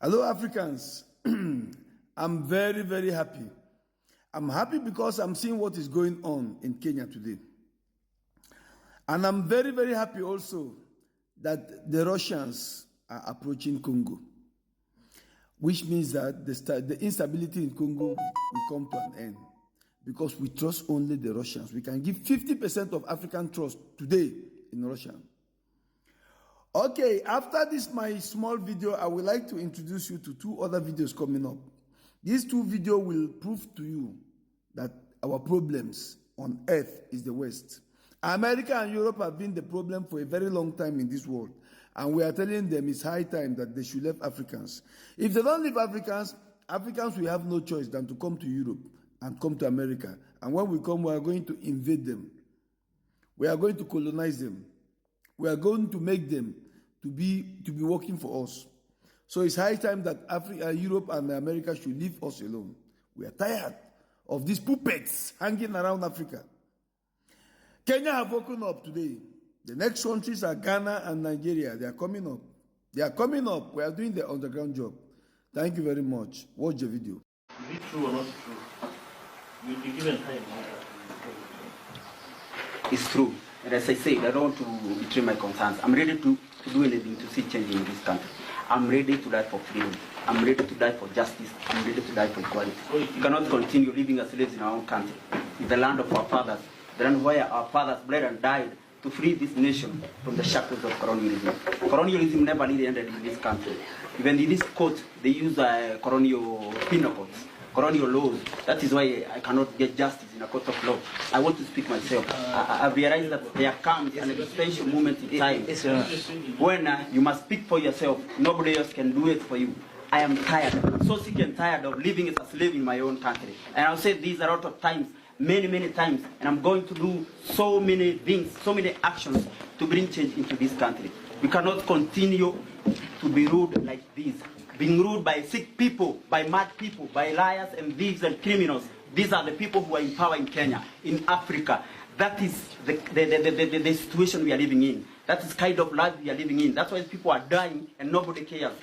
Hello, Africans. I'm very, very happy. I'm happy because I'm seeing what is going on in Kenya today. And I'm very, very happy also that the Russians are approaching Congo, which means that the instability in Congo will come to an end because we trust only the Russians. We can give 50% of African trust today in Russia. Okay, after this my small video, I would like to introduce you to two other videos coming up. These two videos will prove to you that our problems on earth is the West. America and Europe have been the problem for a very long time in this world. And we are telling them it's high time that they should leave Africans. If they don't leave Africans, Africans will have no choice than to come to Europe and come to America. And when we come, we are going to invade them. We are going to colonize them. We are going to make them to be working for us. So it's high time that Europe and America should leave us alone. We are tired of these puppets hanging around Africa. Kenya have woken up today. The next countries are Ghana and Nigeria. They are coming up. They are coming up. We are doing the underground job. Thank you very much. Watch the video. Is it true or not true? You'll be given time. It's true. And as I said, I don't want to betray my concerns. I'm ready to do anything to see change in this country. I'm ready to die for freedom. I'm ready to die for justice. I'm ready to die for equality. We cannot continue living as slaves in our own country. It's the land of our fathers, the land where our fathers bled and died to free this nation from the shackles of colonialism. Colonialism never really ended in this country. Even in this court, they use colonial penal codes, colonial laws. That is why I cannot get justice in a court of law. I want to speak myself. I realize that there comes an existential moment in time when you must speak for yourself. Nobody else can do it for you. I am tired. I'm so sick and tired of living as a slave in my own country. And I'll say these a lot of times, many times, and I'm going to do so many things, so many actions to bring change into this country. We cannot continue to be ruled like this, being ruled by sick people, by mad people, by liars and thieves and criminals. These are the people who are in power in Kenya, in Africa. That is the situation we are living in. That is kind of life we are living in. That's why people are dying and nobody cares.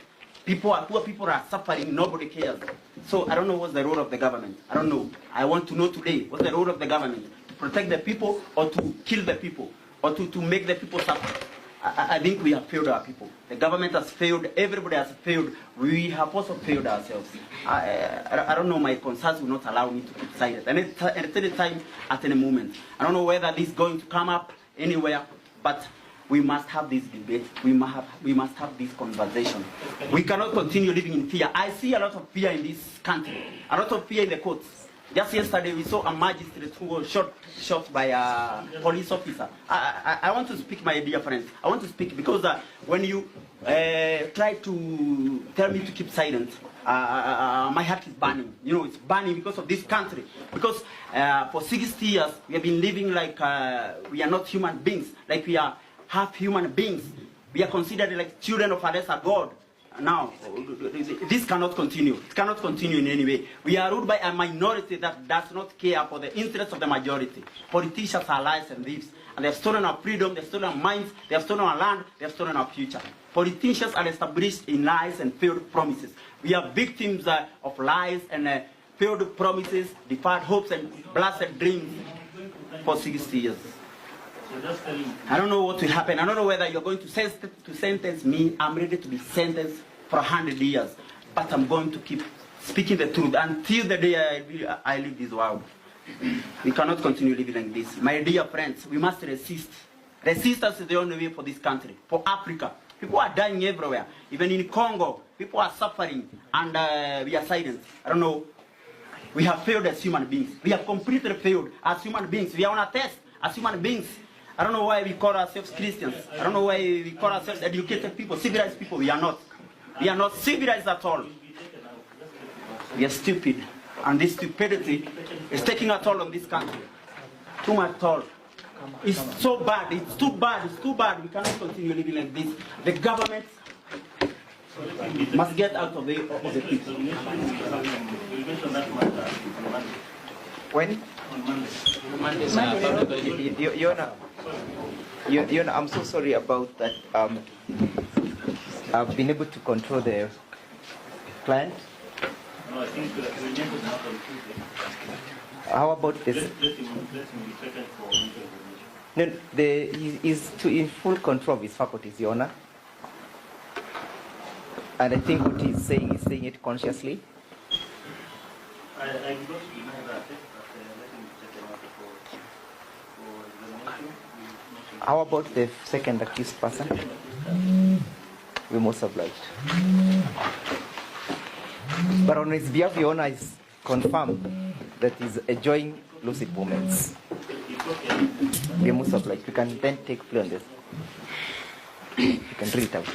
Poor people are suffering, nobody cares. So I don't know what's the role of the government. I don't know. I want to know today, what's the role of the government? To protect the people or to kill the people or to make the people suffer? I think we have failed our people. The government has failed, everybody has failed. We have also failed ourselves. I don't know, my concerns will not allow me to keep silent. And at any time, at any moment. I don't know whether this is going to come up anywhere, but we must have this debate. We must have this conversation. We cannot continue living in fear. I see a lot of fear in this country, a lot of fear in the courts. Just yesterday, we saw a magistrate who was shot by a police officer. I want to speak, my dear friends. I want to speak because when you try to tell me to keep silent, my heart is burning. You know, it's burning because of this country. Because for 60 years, we have been living like we are not human beings, like we are half human beings. We are considered like children of a lesser God. Now, this cannot continue. It cannot continue in any way. We are ruled by a minority that does not care for the interests of the majority. Politicians are liars and thieves. And they have stolen our freedom, they have stolen our minds, they have stolen our land, they have stolen our future. Politicians are established in lies and failed promises. We are victims of lies and failed promises, deferred hopes and blasted dreams for 60 years. I don't know what will happen. I don't know whether you're going to sentence me. I'm ready to be sentenced for 100 years. But I'm going to keep speaking the truth until the day I leave this world. We cannot continue living like this. My dear friends, we must resist. Resistance is the only way for this country, for Africa. People are dying everywhere. Even in Congo, people are suffering and we are silent. I don't know. We have failed as human beings. We have completely failed as human beings. We are on a test as human beings. I don't know why we call ourselves Christians. I don't know why we call ourselves educated people, civilized people. We are not. We are not civilized at all. We are stupid. And this stupidity is taking a toll on this country. Too much toll. It's so bad. It's too bad. It's too bad. We cannot continue living like this. The government must get out of the people. When? I'm so sorry about that. I've been able to control the client? No, I think the agreement is not on Tuesday. How about this? Let him be taken for information. No, he is in full control of his faculties, Your Honor. And I think what he's saying it consciously. I don't deny that, but let him be taken out for examination. How about the second accused person? We're most obliged. But on his behalf, Your Honor is confirmed that he's enjoying lucid moments. It's okay. We're most obliged. We can then take play on this. You can read it out.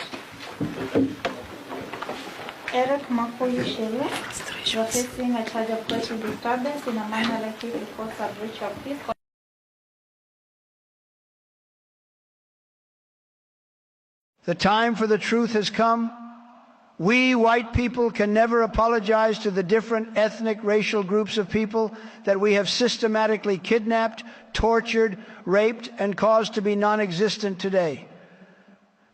Eric Makoyi Shele, you are facing a charge of creating disturbance in a manner likely to cause a breach of peace. The time for the truth has come. We, white people, can never apologize to the different ethnic, racial groups of people that we have systematically kidnapped, tortured, raped, and caused to be non-existent today.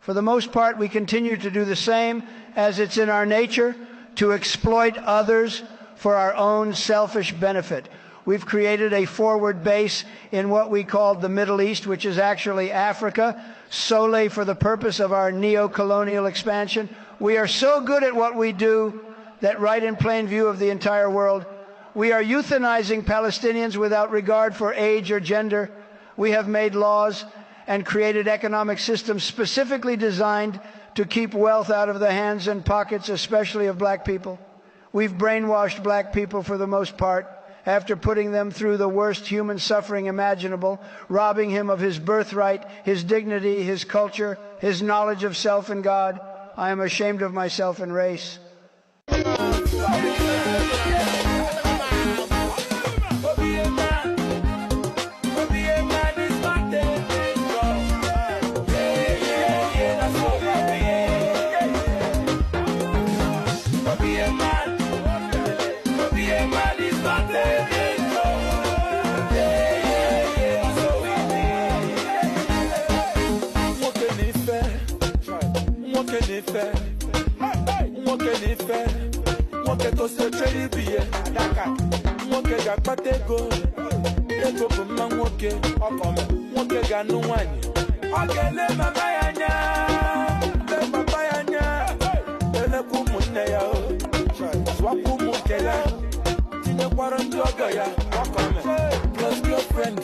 For the most part, we continue to do the same, as it's in our nature to exploit others for our own selfish benefit. We've created a forward base in what we call the Middle East, which is actually Africa, solely for the purpose of our neo-colonial expansion. We are so good at what we do that right in plain view of the entire world, we are euthanizing Palestinians without regard for age or gender. We have made laws and created economic systems specifically designed to keep wealth out of the hands and pockets, especially of black people. We've brainwashed black people for the most part, after putting them through the worst human suffering imaginable, robbing him of his birthright, his dignity, his culture, his knowledge of self and God. I am ashamed of myself and race. Girlfriend,